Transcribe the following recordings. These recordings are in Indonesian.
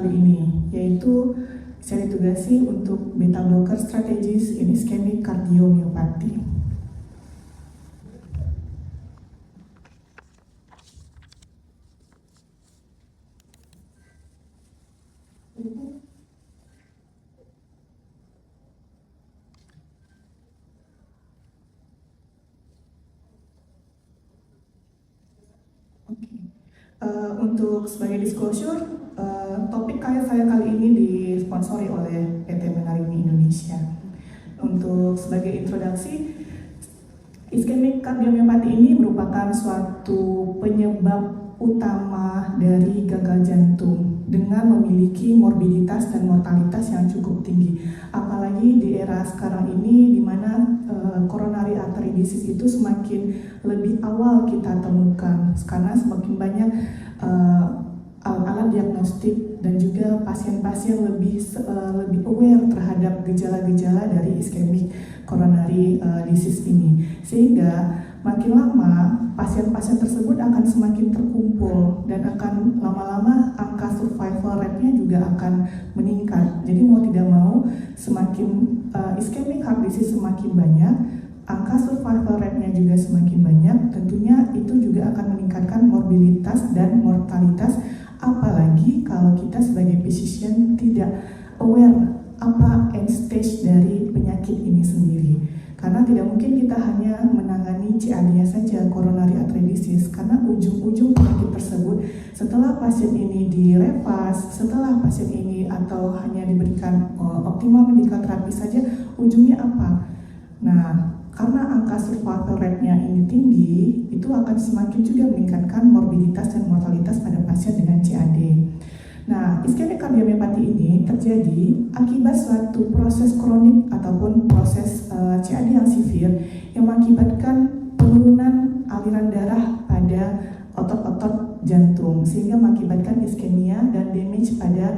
kali ini, yaitu saya ditugasi untuk beta blocker strategies in ischemic cardiomyopathy. Untuk sebagai disclosure, topik saya kali ini disponsori oleh PT Menarini Indonesia. Untuk sebagai introduksi, ischemic cardiomyopathy ini merupakan suatu penyebab utama dari gagal jantung dengan memiliki morbiditas dan mortalitas yang cukup tinggi. Apalagi di era sekarang ini di mana coronary artery disease itu semakin lebih awal kita temukan karena semakin banyak alat diagnostik dan juga pasien-pasien lebih aware terhadap gejala-gejala dari ischemic coronary disease ini, sehingga makin lama pasien-pasien tersebut akan semakin terkumpul dan akan lama-lama angka survival rate-nya juga akan meningkat. Jadi mau tidak mau semakin ischemic heart disease semakin banyak, angka survival rate-nya juga semakin banyak, tentunya itu juga akan meningkatkan morbiditas dan mortalitas, apalagi kalau kita sebagai physician tidak aware apa end stage dari penyakit ini sendiri. Karena tidak mungkin kita hanya menangani CAD-nya saja, coronary artery disease, karena ujung-ujung penyakit tersebut setelah pasien ini direpas, setelah pasien ini atau hanya diberikan optimal medical therapy saja, ujungnya apa? Nah, karena angka survival rate-nya ini tinggi, itu akan semakin juga meningkatkan morbiditas dan mortalitas pada pasien dengan CAD. Nah, ischemic cardiomyopathy ini terjadi akibat suatu proses kronik ataupun proses CAD yang severe yang mengakibatkan penurunan aliran darah pada otot-otot jantung sehingga mengakibatkan iskemia dan damage pada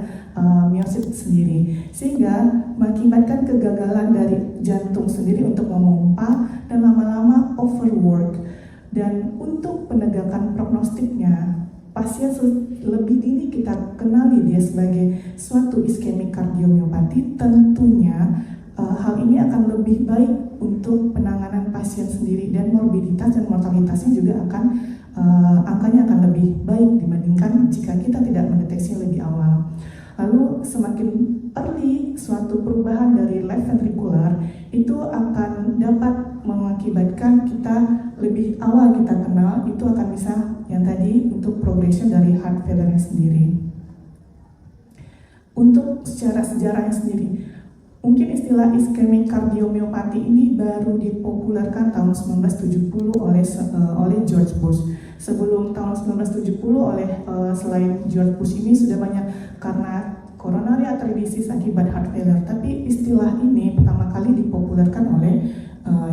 miosit sendiri, sehingga mengakibatkan kegagalan dari jantung sendiri untuk memompa dan lama-lama overwork. Dan untuk penegakan prognostiknya, pasien lebih dini kita kenali dia sebagai suatu ischemic cardiomyopathy, tentunya hal ini akan lebih baik untuk penanganan pasien sendiri dan morbiditas dan mortalitasnya juga akan angkanya akan lebih baik dibandingkan jika kita tidak mendeteksi lebih awal. Lalu semakin early suatu perubahan dari left ventricular itu akan dapat mengakibatkan kita lebih awal kita kenal, itu akan bisa yang tadi untuk progression dari heart failure sendiri. Untuk secara sejarahnya sendiri, mungkin istilah ischemic cardiomyopathy ini baru dipopulerkan tahun 1970 oleh George Bush. Sebelum tahun 1970 selain George Bush ini sudah banyak karena coronary artery disease akibat heart failure, tapi istilah ini pertama kali dipopulerkan oleh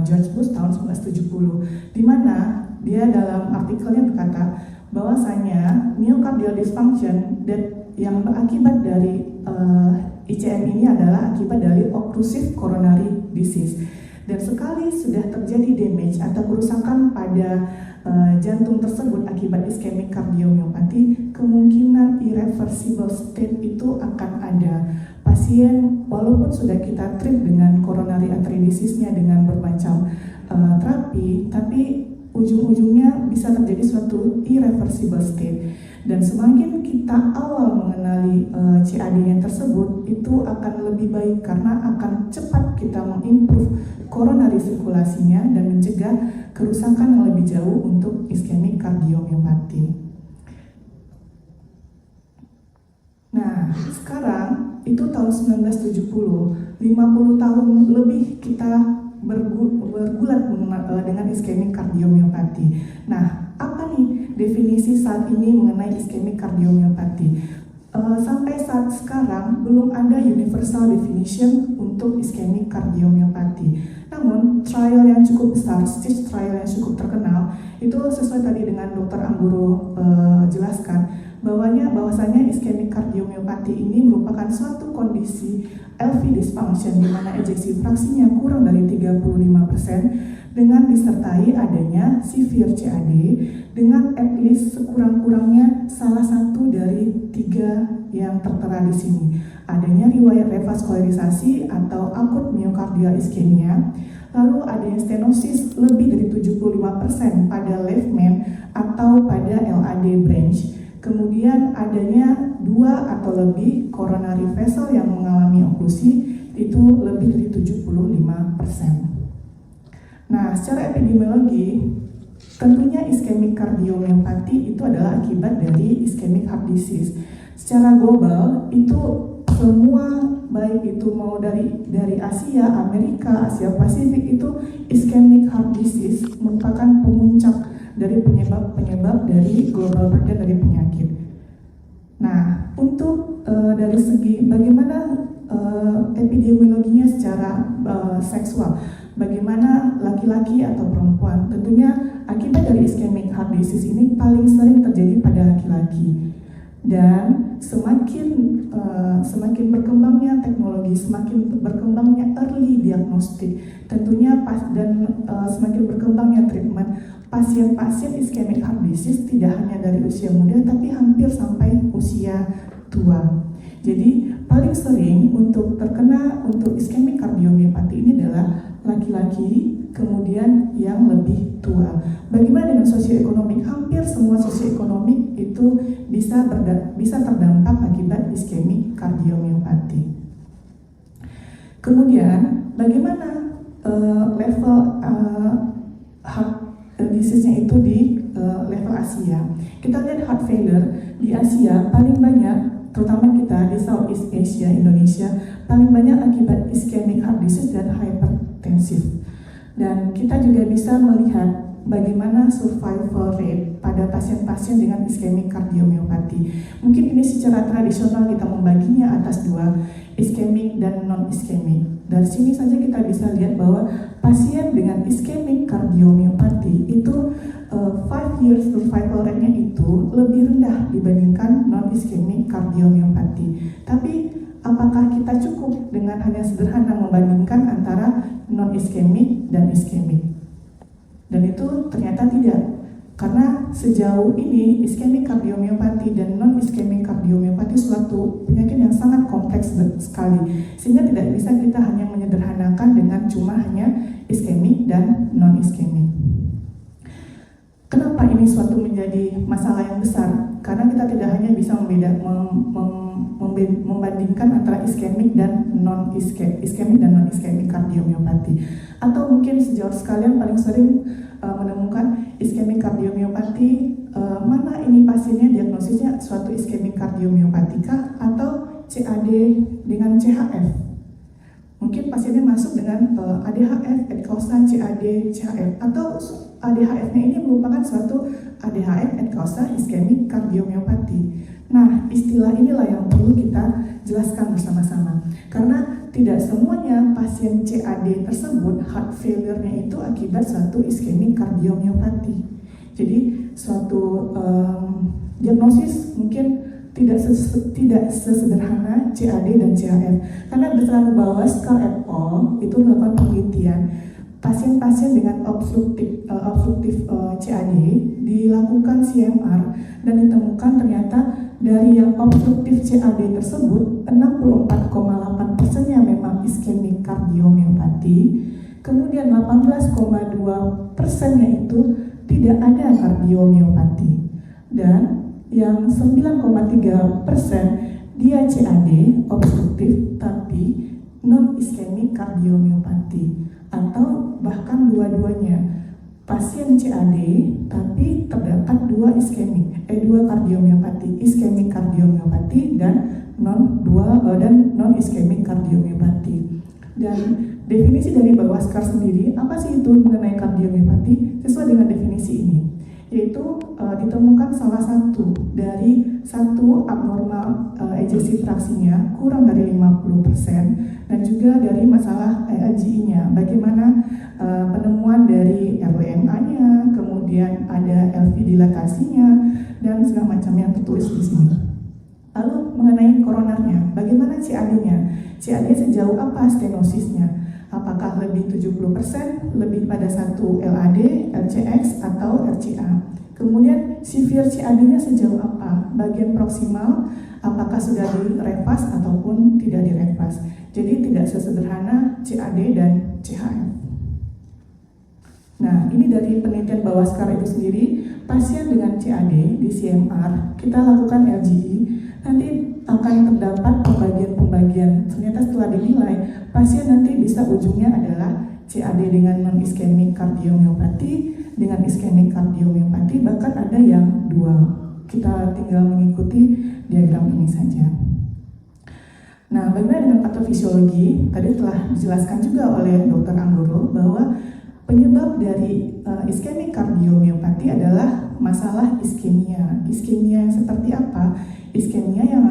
George Bush tahun 1970, di mana dia dalam artikelnya berkata bahwasanya myocardial dysfunction yang berakibat dari ICM ini adalah akibat dari occlusive coronary disease, dan sekali sudah terjadi damage atau kerusakan pada jantung tersebut akibat ischemic cardiomyopathy, kemungkinan irreversible state itu akan ada. Pasien walaupun sudah kita treat dengan coronary artery disease-nya dengan bermacam terapi, tapi ujung-ujungnya bisa terjadi suatu irreversible state. Dan semakin kita awal mengenali CAD-nya tersebut, itu akan lebih baik karena akan cepat kita mengimprove coronary sirkulasinya dan mencegah kerusakan yang lebih jauh untuk ischemic cardiomyopathy. Nah, sekarang itu tahun 1970, 50 tahun lebih kita bergulat dengan ischemic cardiomyopathy. Nah, apa nih definisi saat ini mengenai ischemic cardiomyopathy? Sampai saat sekarang belum ada universal definition untuk ischemic cardiomyopathy. Namun trial yang cukup besar, stage trial yang cukup terkenal, itu sesuai tadi dengan Dr. Angguro jelaskan, bahwasanya ischemic cardiomyopathy ini merupakan suatu kondisi LV dysfunction di mana ejeksi fraksinya kurang dari 35% dengan disertai adanya severe CAD dengan at least sekurang-kurangnya salah satu dari 3 yang tertera di sini. Adanya riwayat revaskularisasi atau akut miokardial iskemia, lalu adanya stenosis lebih dari 75% pada left main atau pada LAD branch. Kemudian adanya 2 atau lebih coronary vessel yang mengalami oklusi, itu lebih dari 75%. Nah, secara epidemiologi, tentunya iskemik kardiomiopati itu adalah akibat dari iskemik heart disease. Secara global, itu semua, baik itu mau dari Asia, Amerika, Asia Pasifik, itu iskemik heart disease merupakan pemuncak dari penyebab dari global burden dari penyakit. Nah, untuk dari segi bagaimana epidemiologinya secara seksual, bagaimana laki-laki atau perempuan, tentunya akibat dari iskemik heart disease ini paling sering terjadi pada laki-laki. Dan semakin berkembangnya teknologi, semakin berkembangnya early diagnostik, tentunya semakin berkembangnya treatment, pasien-pasien iskemik heart disease tidak hanya dari usia muda tapi hampir sampai usia tua. Jadi paling sering untuk terkena untuk iskemik kardiomiopati ini adalah laki-laki, kemudian yang lebih tua. Bagaimana dengan sosioekonomik? Hampir semua sosioekonomik itu bisa terdampak akibat iskemik kardiomiopati. Kemudian bagaimana level heart disease-nya itu di level Asia? Kita lihat heart failure di Asia paling banyak, terutama kita di Southeast Asia, Indonesia, paling banyak akibat iskemik heart disease dan hypertensif. Dan kita juga bisa melihat bagaimana survival rate pada pasien-pasien dengan iskemik kardiomiopati. Mungkin ini secara tradisional kita membaginya atas 2, iskemik dan non-iskemik. Dari sini saja kita bisa lihat bahwa pasien dengan iskemik kardiomiopati itu 5 years survival rate-nya itu lebih rendah dibandingkan non-iskemik kardiomiopati. Tapi apakah kita cukup dengan hanya sederhana membandingkan antara non-iskemik dan iskemik? Dan itu ternyata tidak, karena sejauh ini iskemik kardiomiopati dan non-iskemik kardiomiopati suatu penyakit yang sangat kompleks sekali, sehingga tidak bisa kita hanya menyederhanakan dengan cuma hanya iskemik dan non-iskemik. Kenapa ini suatu menjadi masalah yang besar? Karena kita tidak hanya bisa membandingkan antara iskemik dan non-iskemik kardiomiopati. Atau mungkin sejauh sekalian paling sering menemukan iskemik kardiomiopati, mana ini pasiennya diagnosisnya suatu iskemik kardiomiopatika atau CAD dengan CHF. Mungkin pasiennya masuk dengan ADHF, causa CAD, CHF, atau ADHF-nya ini merupakan suatu ADHF causa iskemik kardiomiopati. Nah, istilah inilah yang perlu kita jelaskan bersama-sama, karena tidak semuanya pasien CAD tersebut heart failure-nya itu akibat suatu iskemik kardiomiopati. Jadi suatu diagnosis mungkin tidak sesederhana CAD dan CHF, karena berdasarkan bahwa Scar et al. Itu melakukan penelitian pasien-pasien dengan obstruktif CAD, dilakukan CMR dan ditemukan ternyata dari yang obstruktif CAD tersebut 64,8%-nya memang iskemik kardiomiopati, kemudian 18,2%-nya itu tidak ada kardiomiopati, dan yang 9,3% dia CAD obstruktif tapi non-iskemik kardiomiopati, atau bahkan dua-duanya pasien CAD tapi terdapat 2 kardiomiopati, iskemik kardiomiopati dan non-iskemik kardiomiopati. Dan definisi dari Bawascar sendiri, apa sih itu mengenai kardiomiopati? Sesuai dengan definisi ini, yaitu ditemukan salah satu dari abnormal ejeksi fraksinya kurang dari 50%, dan juga dari masalah EEG-nya, bagaimana penemuan dari RWMA-nya, kemudian ada LV dilatasinya, dan segala macam yang tertulis di sini. Lalu mengenai koronernya, bagaimana CAD-nya? CAD sejauh apa stenosisnya? Apakah lebih 70%, lebih pada satu LAD, LCX, atau RCA? Kemudian severe CAD-nya sejauh apa? Bagian proksimal apakah sudah direfas ataupun tidak direfas. Jadi tidak sesederhana CAD dan CHF. Nah, ini dari penelitian Bawascar itu sendiri, pasien dengan CAD di CMR, kita lakukan LGE, nanti akan terdapat pembagian-pembagian. Ternyata setelah dinilai, pasien nanti bisa ujungnya adalah CAD dengan non-iskemik kardiomyopati, dengan iskemik kardiomyopati, bahkan ada yang dual. Kita tinggal mengikuti diagram ini saja. Nah, bagaimana dengan patofisiologi? Tadi telah dijelaskan juga oleh Dr. Anggoro bahwa penyebab dari iskemik kardiomyopati adalah masalah iskemia. Iskemia yang seperti apa? Iskemia yang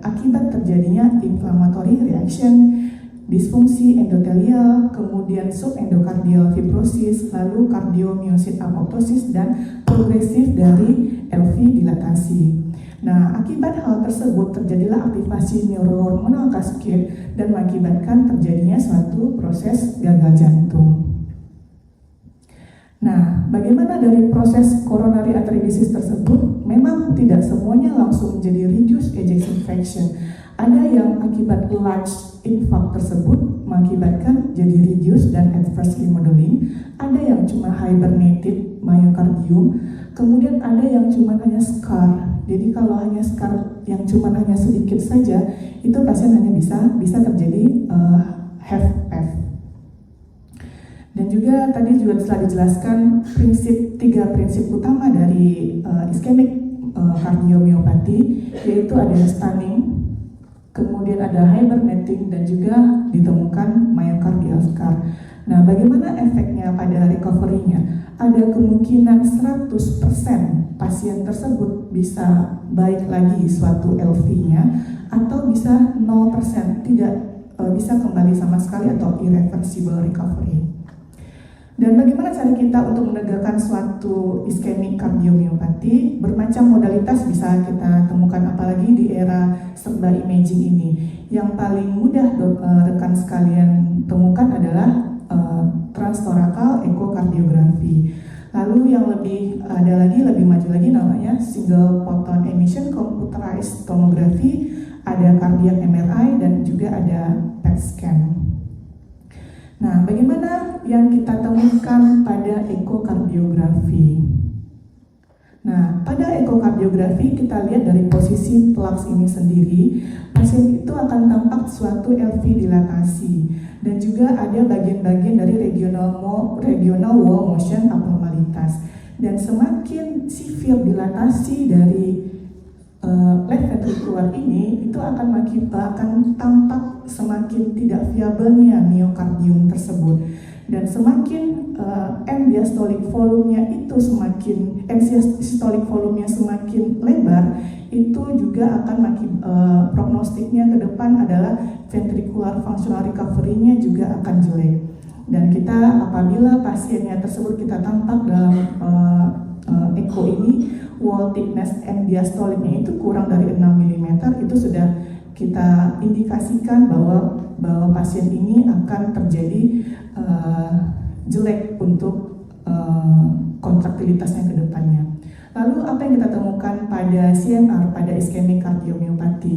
akibat terjadinya inflammatory reaction, disfungsi endotelial, kemudian subendokardial fibrosis, lalu kardiomyosit apoptosis, dan progresif dari LV dilatasi. Nah, akibat hal tersebut terjadilah aktivasi neurohormonal kaskade dan mengakibatkan terjadinya suatu proses gagal jantung. Nah, bagaimana dari proses coronary artery disease tersebut? Memang tidak semuanya langsung menjadi reduced ejection fraction. Ada yang akibat large infarct tersebut mengakibatkan jadi reduced dan adverse remodeling. Ada yang cuma hibernated myocardium. Kemudian ada yang cuma hanya scar. Jadi kalau hanya scar yang cuma hanya sedikit saja, itu pasien hanya bisa terjadi HFpEF. Dan juga tadi juga telah dijelaskan tiga prinsip utama dari iskemik kardiomyopati, yaitu ada stunning, kemudian ada hibernating, dan juga ditemukan myocardial scar. Nah, bagaimana efeknya pada recovery-nya? Ada kemungkinan 100% pasien tersebut bisa baik lagi suatu LV-nya, atau bisa 0%, tidak bisa kembali sama sekali atau irreversible recovery. Dan bagaimana cara kita untuk menegakkan suatu iskemik kardiomyopati? Bermacam modalitas bisa kita temukan, apalagi di era serba imaging ini. Yang paling mudah rekan sekalian temukan adalah transtorakal ekokardiografi. Lalu yang lebih maju lagi namanya single photon emission computerized tomography, ada cardiac MRI, dan juga ada PET scan. Nah, bagaimana yang kita temukan pada ekokardiografi? Nah, pada ekokardiografi kita lihat dari posisi plugs ini sendiri, pasien itu akan tampak suatu LV dilatasi, dan juga ada bagian-bagian dari regional wall motion abnormalitas. Dan semakin severe dilatasi dari left ventricular ini, itu akan tampak semakin tidak viabelnya miokardium tersebut. Dan semakin end diastolic volume-nya itu semakin lebar, itu juga akan prognostiknya ke depan adalah ventricular functional recovery-nya juga akan jelek. Dan kita apabila pasiennya tersebut kita tampak dalam echo ini, wall thickness end diastoliknya itu kurang dari 6 mm, itu sudah kita indikasikan bahwa pasien ini akan terjadi jelek untuk kontraktilitasnya ke depannya. Lalu apa yang kita temukan pada CMR, pada iskemik kardiomyopati?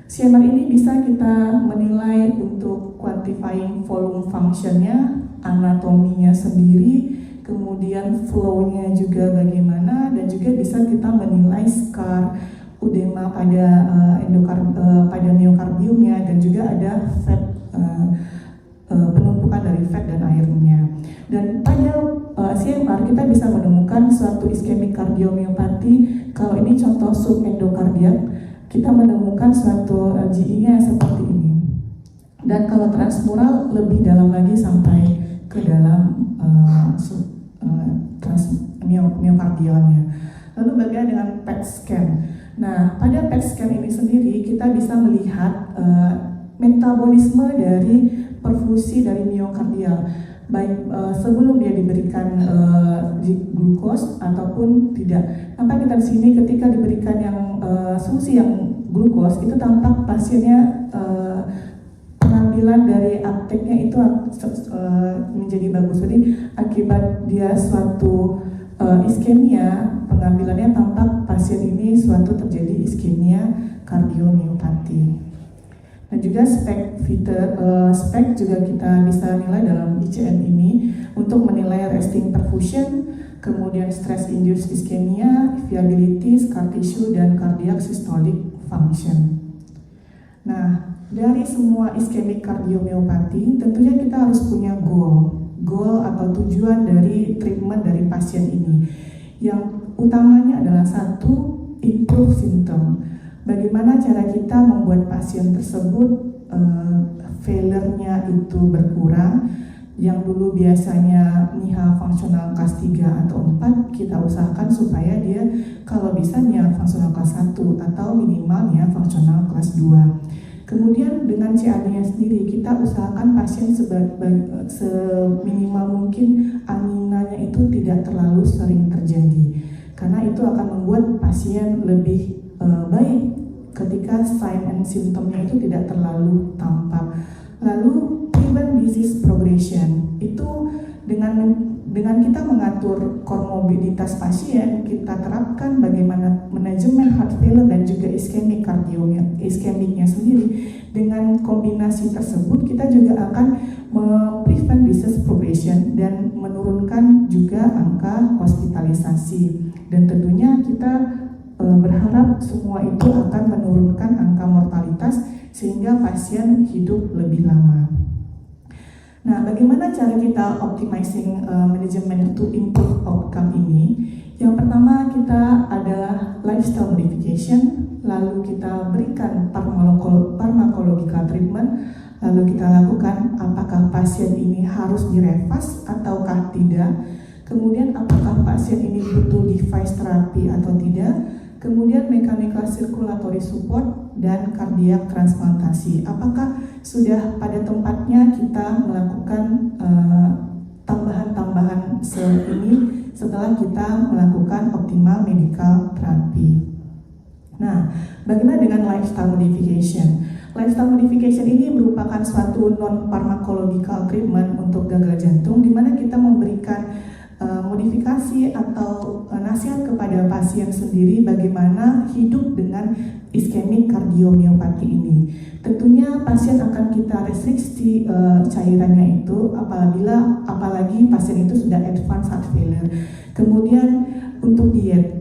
CMR ini bisa kita menilai untuk quantifying volume function-nya, anatominya sendiri, kemudian flow-nya juga bagaimana, dan juga bisa kita menilai scar, udema pada pada miokardiumnya, dan juga ada fat, penumpukan dari fat dan airnya. Dan pada CMR kita bisa menemukan suatu iskemik kardiomyopati. Kalau ini contoh subendokardiak, kita menemukan suatu GE-nya seperti ini. Dan kalau transmural lebih dalam lagi sampai ke dalam miokardialnya. Lalu bagaimana dengan PET scan? Nah, pada PET scan ini sendiri kita bisa melihat metabolisme dari perfusi dari miokardial, baik sebelum dia diberikan glukos ataupun tidak. Nampak kita di sini ketika diberikan yang susi yang glukos, itu tampak pasiennya pengambilan dari uptake-nya itu menjadi bagus. Jadi akibat dia suatu iskemia, pengambilan sebenarnya tampak pasien ini suatu terjadi iskemia kardiomiopati. Dan juga spek juga kita bisa nilai dalam ICN ini untuk menilai resting perfusion, kemudian stress induced iskemia, viability, scar tissue, dan cardiac systolic function. Nah, dari semua iskemik kardiomiopati, tentunya kita harus punya goal atau tujuan dari treatment dari pasien ini. Yang utamanya adalah satu, improve symptom. Bagaimana cara kita membuat pasien tersebut failure-nya itu berkurang. Yang dulu biasanya NIHA fungsional kelas 3 atau 4, kita usahakan supaya dia kalau bisa NIHA fungsional kelas 1 atau minimal NIHA fungsional kelas 2. Kemudian dengan CAD-nya sendiri kita usahakan pasien seminimal mungkin anginanya itu tidak terlalu sering terjadi, karena itu akan membuat pasien lebih baik ketika sign and symptomnya itu tidak terlalu tampak. Lalu prevent disease progression itu dengan kita mengatur komorbiditas pasien, kita terapkan bagaimana manajemen heart failure dan juga iskemiknya sendiri. Dengan kombinasi tersebut kita juga akan prevent disease progression dan menurunkan juga angka hospitalisasi. Dan tentunya kita berharap semua itu akan menurunkan angka mortalitas sehingga pasien hidup lebih lama. Nah, bagaimana cara kita optimizing manajemen to improve outcome ini? Yang pertama kita adalah lifestyle modification, lalu kita berikan pharmacological treatment, lalu kita lakukan apakah pasien ini harus direfas ataukah tidak, kemudian apakah pasien ini butuh device terapi atau tidak, kemudian mechanical circulatory support dan kardiak transplantasi. Apakah sudah pada tempatnya kita melakukan tambahan-tambahan ini setelah kita melakukan optimal medical therapy. Nah, bagaimana dengan lifestyle modification? Lifestyle modification ini merupakan suatu non-pharmacological treatment untuk gagal jantung, di mana kita memberikan modifikasi atau nasihat kepada pasien sendiri bagaimana hidup dengan iskemik kardiomiopati ini. Tentunya pasien akan kita restriksi cairannya itu apalagi pasien itu sudah advanced heart failure. Kemudian untuk diet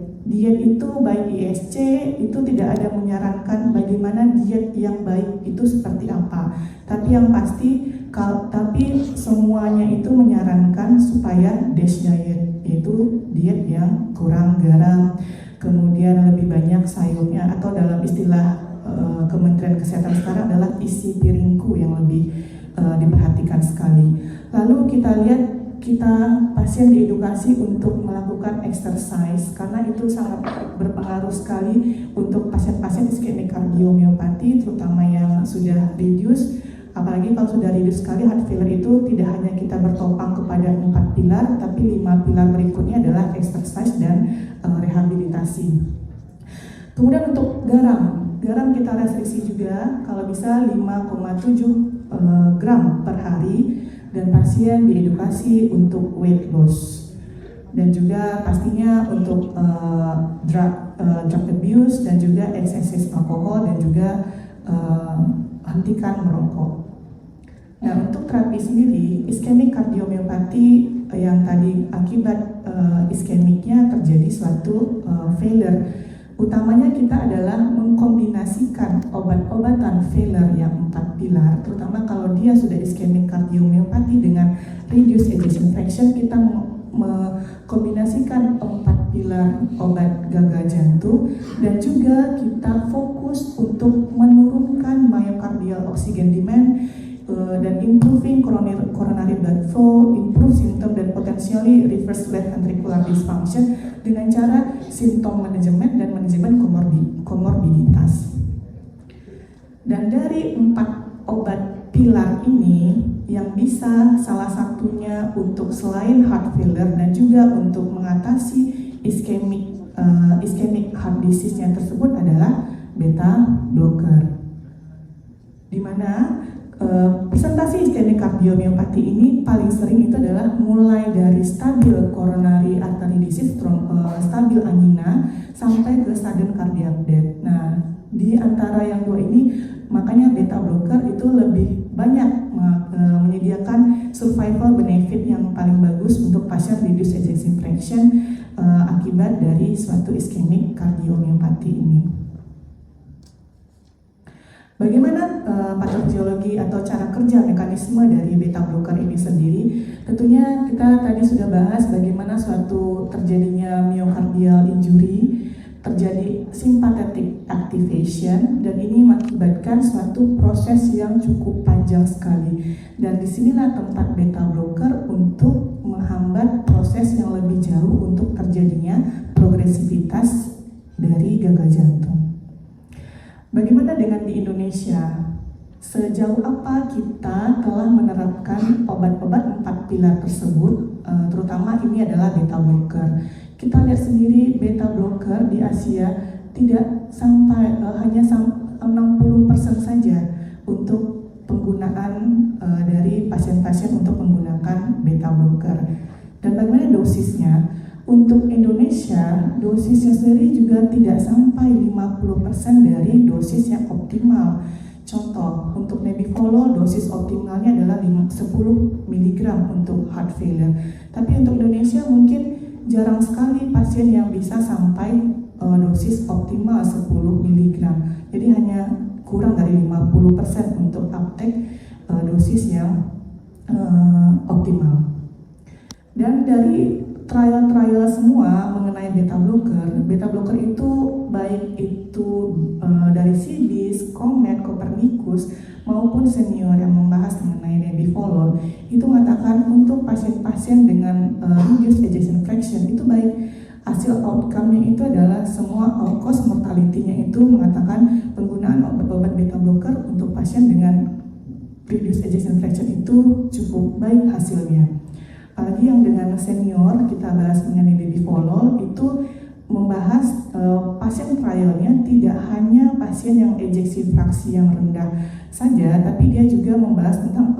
itu baik ISC itu tidak ada menyarankan bagaimana diet yang baik itu seperti apa. Tapi yang pasti semuanya itu menyarankan supaya DASH diet, yaitu diet yang kurang garam, kemudian lebih banyak sayurnya, atau dalam istilah Kementerian Kesehatan sekarang adalah isi piringku yang lebih diperhatikan sekali. Lalu kita lihat pasien diedukasi untuk melakukan exercise karena itu sangat berpengaruh sekali untuk pasien-pasien iskemik kardiomiopati, terutama yang sudah reduce. Apalagi kalau sudah reduce sekali heart failure itu tidak hanya kita bertopang kepada 4 pilar, tapi 5 pilar berikutnya adalah exercise dan rehabilitasi. Kemudian untuk garam kita restriksi juga, kalau bisa 5,7 gram per hari, dan pasien diedukasi untuk weight loss. Dan juga pastinya untuk drug abuse dan juga excessive alkohol, dan juga hentikan merokok. Nah, untuk terapi sendiri, iskemik kardiomiopati yang tadi akibat iskemiknya terjadi suatu failure, utamanya kita adalah mengkombinasikan obat-obatan failure yang 4 pilar, terutama kalau dia sudah iskemik kardiomiopati dengan reduced ejection fraction, kita mengkombinasikan 4 pilar obat gagal jantung, dan juga kita fokus untuk menurunkan myocardial oxygen demand dan improving coronary blood flow, improve symptom dan potentially reverse left ventricular dysfunction dengan cara symptom manajemen dan manajemen komorbiditas. Dan dari 4 obat pilar ini yang bisa salah satunya untuk selain heart failure dan juga untuk mengatasi iskemik heart disease-nya tersebut adalah beta blocker, di mana Presentasi iskemik kardiomiopati ini paling sering itu adalah mulai dari stabil coronary artery disease, stabil angina, sampai ke sudden cardiac death. Nah, di antara yang dua ini, makanya beta blocker itu lebih banyak menyediakan survival benefit yang paling bagus untuk pasien reduced ejection fraction akibat dari suatu iskemik kardiomiopati ini. Bagaimana patofisiologi atau cara kerja mekanisme dari beta blocker ini sendiri? Tentunya kita tadi sudah bahas bagaimana suatu terjadinya myocardial injury, terjadi sympathetic activation, dan ini mengakibatkan suatu proses yang cukup panjang sekali. Dan disinilah tempat beta blocker untuk menghambat proses yang lebih jauh untuk terjadinya progresivitas dari gagal jantung. Bagaimana dengan di Indonesia? Sejauh apa kita telah menerapkan obat-obat 4 pilar tersebut, terutama ini adalah beta blocker. Kita lihat sendiri beta blocker di Asia tidak sampai hanya 60% saja untuk penggunaan dari pasien-pasien untuk menggunakan beta blocker. Dan bagaimana dosisnya? Untuk Indonesia, dosisnya sendiri juga tidak sampai 50% dari dosis yang optimal. Contoh, untuk Nebivolol dosis optimalnya adalah 10 mg untuk heart failure. Tapi untuk Indonesia mungkin jarang sekali pasien yang bisa sampai dosis optimal 10 mg. Jadi hanya kurang dari 50% untuk uptake dosis yang optimal. Dan dari trial semua mengenai beta blocker itu baik itu dari CBIS, COMET, Copernicus maupun senior yang membahas mengenai Nebivolol itu mengatakan untuk pasien-pasien dengan reduced ejection fraction itu baik. Hasil outcome-nya itu adalah semua all-cause mortality-nya itu mengatakan penggunaan obat-obat beta blocker untuk pasien dengan reduced ejection fraction itu cukup baik hasilnya. Apalagi yang dengan senior kita bahas mengenai Nebivolol itu membahas pasien trialnya tidak hanya pasien yang ejeksi fraksi yang rendah saja, tapi dia juga membahas tentang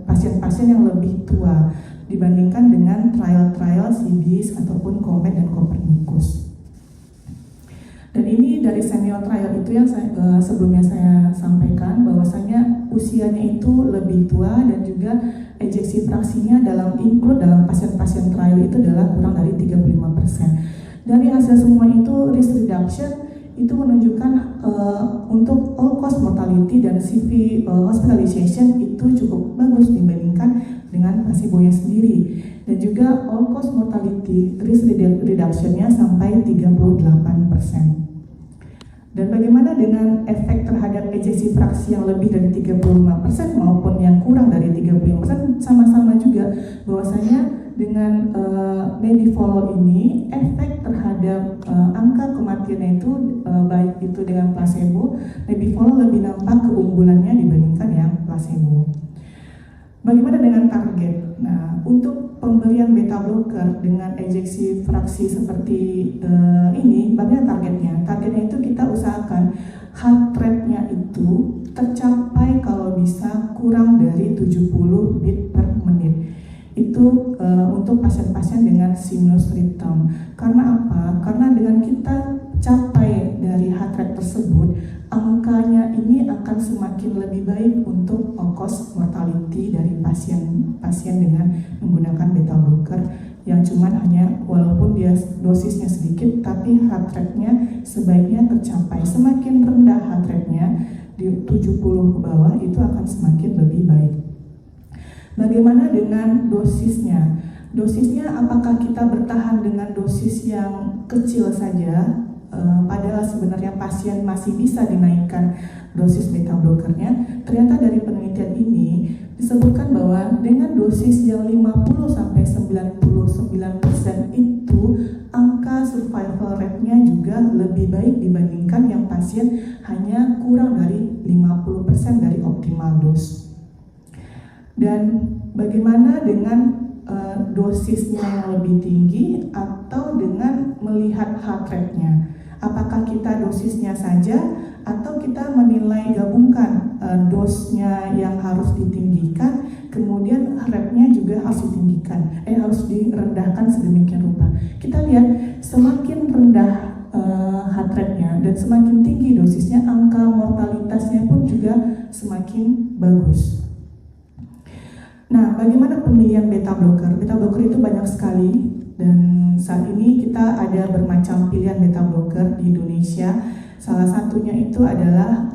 pasien-pasien yang lebih tua dibandingkan dengan trial-trial CBIS ataupun COMET dan Copernicus. Dan ini dari senior trial itu yang sebelumnya saya sampaikan bahwasanya usianya itu lebih tua dan juga ejeksi fraksinya dalam pasien-pasien trial itu adalah kurang dari 35%. Dari hasil semua itu risk reduction itu menunjukkan untuk all cause mortality dan CV hospitalization itu cukup bagus dibandingkan dengan placebo-nya sendiri. Dan juga all cause mortality risk reduction-nya sampai 38%. Dan bagaimana dengan efek terhadap ejeksi fraksi yang lebih dari 35% maupun yang kurang dari 35%, sama-sama juga bahwasanya dengan Nebivolol ini efek terhadap angka kematiannya itu baik itu dengan placebo, Nebivolol lebih nampak keunggulannya dibandingkan yang placebo. Bagaimana dengan target? Nah, untuk pemberian beta blocker dengan ejeksi fraksi seperti ini, bagaimana targetnya? Targetnya itu kita usahakan heart rate-nya itu tercapai kalau bisa kurang dari 70 beat per menit. Itu untuk pasien-pasien dengan sinus rhythm. Karena apa? Karena dengan kita capai dari heart rate tersebut, angkanya ini akan semakin lebih baik untuk all-cause mortality dari pasien dengan menggunakan beta blocker yang cuman hanya walaupun dia dosisnya sedikit tapi heart rate-nya sebaiknya tercapai. Semakin rendah heart rate-nya di 70 ke bawah itu akan semakin lebih baik. Bagaimana dengan dosisnya? Dosisnya apakah kita bertahan dengan dosis yang kecil saja? Padahal sebenarnya pasien masih bisa dinaikkan dosis beta blockernya. Ternyata dari penelitian ini disebutkan bahwa dengan dosis yang 50-99% itu angka survival rate-nya juga lebih baik dibandingkan yang pasien hanya kurang dari 50% dari optimal dose. Dan bagaimana dengan dosisnya yang lebih tinggi atau dengan melihat heart rate-nya? Apakah kita dosisnya saja atau kita menilai gabungkan dosnya yang harus ditinggikan, kemudian rate-nya juga harus ditinggikan, harus direndahkan sedemikian rupa. Kita lihat semakin rendah heart rate-nya dan semakin tinggi dosisnya, angka mortalitasnya pun juga semakin bagus. Nah, bagaimana pemilihan beta blocker? Beta blocker itu banyak sekali, dan saat ini kita ada bermacam pilihan beta blocker di Indonesia. Salah satunya itu adalah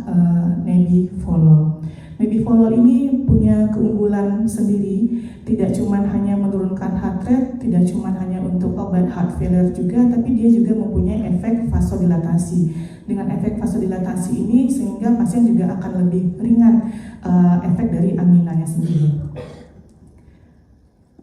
Nebivolol. Nebivolol ini punya keunggulan sendiri, tidak cuma hanya menurunkan heart rate, tidak cuma hanya untuk obat heart failure juga, tapi dia juga mempunyai efek vasodilatasi. Dengan efek vasodilatasi ini sehingga pasien juga akan lebih ringan efek dari anginanya sendiri.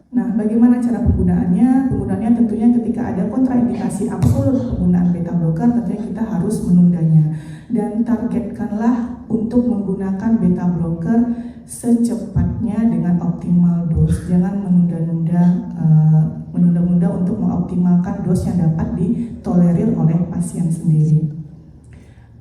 Nah, bagaimana cara penggunaannya? Penggunaannya tentunya ketika ada kontraindikasi absolut penggunaan beta blocker, tentunya kita harus menundanya. Dan targetkanlah untuk menggunakan beta blocker secepatnya dengan optimal dose. Jangan menunda-nunda untuk mengoptimalkan dose yang dapat ditolerir oleh pasien sendiri.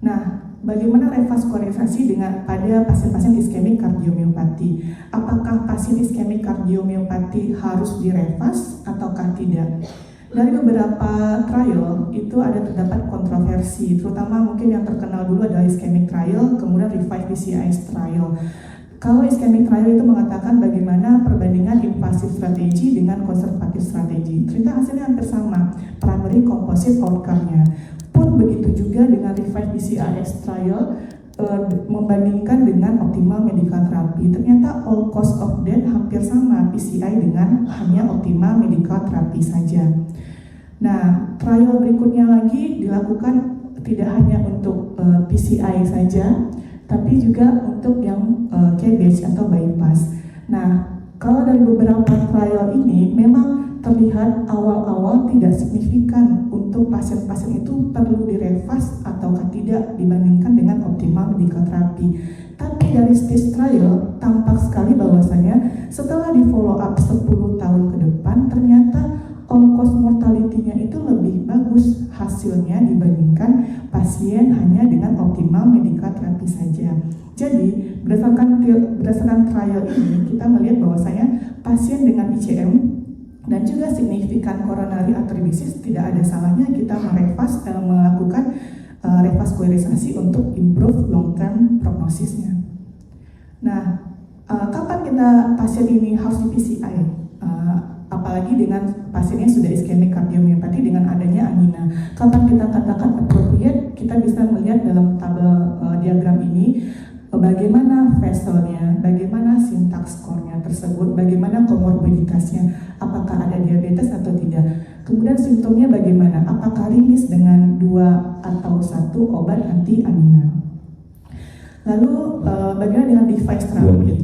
Nah, bagaimana revaskularisasi pada pasien-pasien iskemik kardiomiopati? Apakah pasien iskemik kardiomiopati harus direvas ataukah tidak? Dari beberapa trial itu terdapat kontroversi, terutama mungkin yang terkenal dulu adalah iskemik trial, kemudian Revive PCIS trial. Kalau iskemik trial itu mengatakan bagaimana perbandingan invasive strategi dengan konservatif strategi. Ternyata hasilnya hampir sama, primary composite outcome-nya. Pun begitu juga dengan Revive PCIS trial, membandingkan dengan optimal medical therapy. Ternyata all cause of death hampir sama PCI dengan hanya optimal medical therapy saja. Nah, trial berikutnya lagi dilakukan tidak hanya untuk PCI saja, tapi juga untuk yang CABG atau bypass. Nah, kalau dari beberapa trial ini memang terlihat awal-awal tidak signifikan untuk pasien-pasien itu perlu direvas ataukah tidak dibandingkan dengan optimal medical therapy. Tapi dari stage trial tampak sekali bahwasanya setelah di follow up 10 tahun ke depan ternyata all cause mortality-nya itu lebih bagus hasilnya dibandingkan pasien hanya dengan optimal medical therapy saja. Jadi berdasarkan trial ini kita melihat bahwasanya pasien dengan ICM dan juga signifikan coronary artery disease tidak ada salahnya kita melakukan revaskularisasi untuk improve long term prognosisnya. Nah, kapan pasien ini harus di PCI? Apalagi dengan pasiennya sudah iskemik kardiomiopati dengan adanya angina. Kapan kita katakan appropriate? Kita bisa melihat dalam tabel diagram ini bagaimana vesselnya, bagaimana sintaks skornya tersebut, bagaimana komorbiditasnya, apakah ada diabetes atau tidak. Kemudian simptomnya bagaimana, apakah rilis dengan 2 atau 1 obat anti angina. Lalu bagaimana dengan device therapy?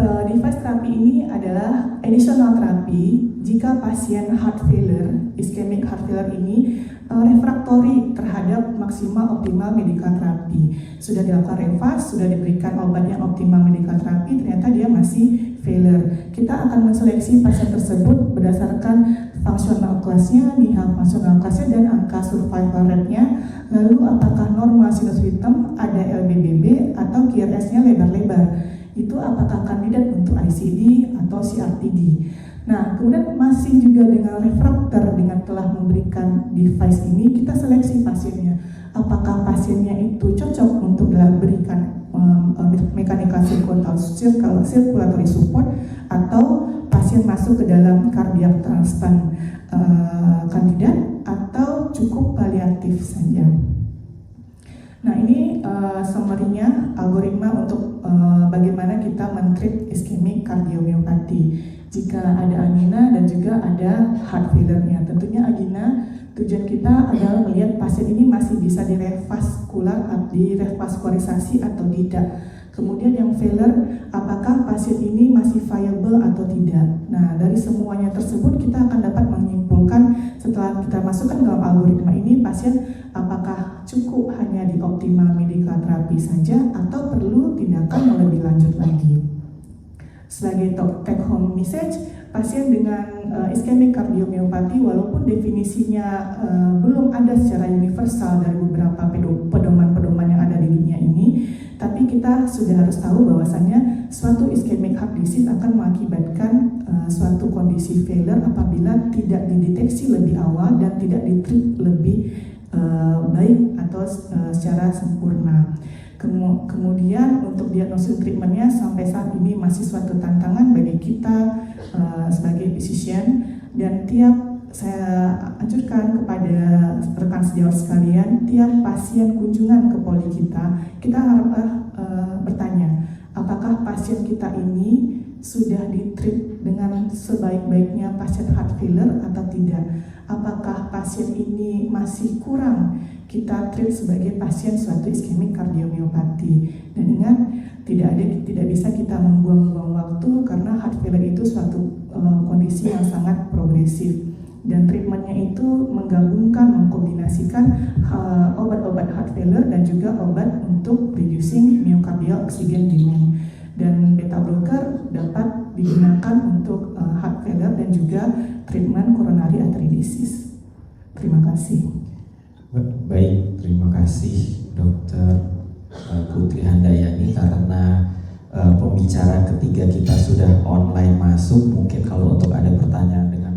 Device terapi ini adalah additional terapi jika pasien heart failure, ischemic heart failure ini refraktori terhadap maksimal optimal medical terapi. Sudah dilakukan revas, sudah diberikan obat yang optimal medical terapi, ternyata dia masih failure. Kita akan menseleksi pasien tersebut berdasarkan functional class-nya, NIHA functional class-nya, dan angka survival rate-nya. Lalu apakah normal sinus rhythm, ada LBBB, atau QRS-nya lebar-lebar. Itu apakah kandidat untuk ICD atau CRTD. Nah, kemudian masih juga dengan refraktor, dengan telah memberikan device ini, kita seleksi pasiennya. Apakah pasiennya itu cocok untuk diberikan mechanical circulatory support, atau pasien masuk ke dalam cardiac transplant kandidat, atau cukup paliatif saja. Nah, ini summary-nya, algoritma untuk bagaimana kita men-treat ischemic kardiomiopati. Jika ada angina dan juga ada heart failure-nya. Tentunya angina, tujuan kita adalah melihat pasien ini masih bisa direvaskularisasi atau tidak. Kemudian yang failure, apakah pasien ini masih viable atau tidak. Nah, dari semuanya tersebut kita akan dapat menyimpulkan setelah kita masukkan dalam algoritma ini, pasien apakah cukup hanya di optimal medical therapy saja atau perlu tindakan yang lebih lanjut lagi. Sebagai take home message, pasien dengan ischemic kardiomiopati walaupun definisinya belum ada secara universal dari beberapa pedoman-pedoman yang ada kita sudah harus tahu bahwasannya suatu ischemic heart disease akan mengakibatkan suatu kondisi failure apabila tidak dideteksi lebih awal dan tidak ditreat lebih baik atau secara sempurna. Kemudian untuk diagnosis treatmentnya sampai saat ini masih suatu tantangan bagi kita sebagai physician, dan saya anjurkan kepada rekan sejawat sekalian, tiap pasien kunjungan ke poli kita haraplah bertanya, apakah pasien kita ini sudah ditreat dengan sebaik-baiknya pasien heart failure atau tidak? Apakah pasien ini masih kurang kita treat sebagai pasien suatu ischemic kardiomyopati? Dan ingat, tidak bisa kita membuang-buang waktu karena heart failure itu suatu kondisi yang sangat progresif. Dan treatmentnya itu menggabungkan, mengkombinasikan obat-obat heart failure dan juga obat untuk reducing myocardial oxygen demand. Dan beta blocker dapat digunakan untuk heart failure dan juga treatment coronary artery disease. Terima kasih. Baik, terima kasih Dr. Putri Handayani, karena pembicara ketiga kita sudah online masuk. Mungkin kalau untuk ada pertanyaan dengan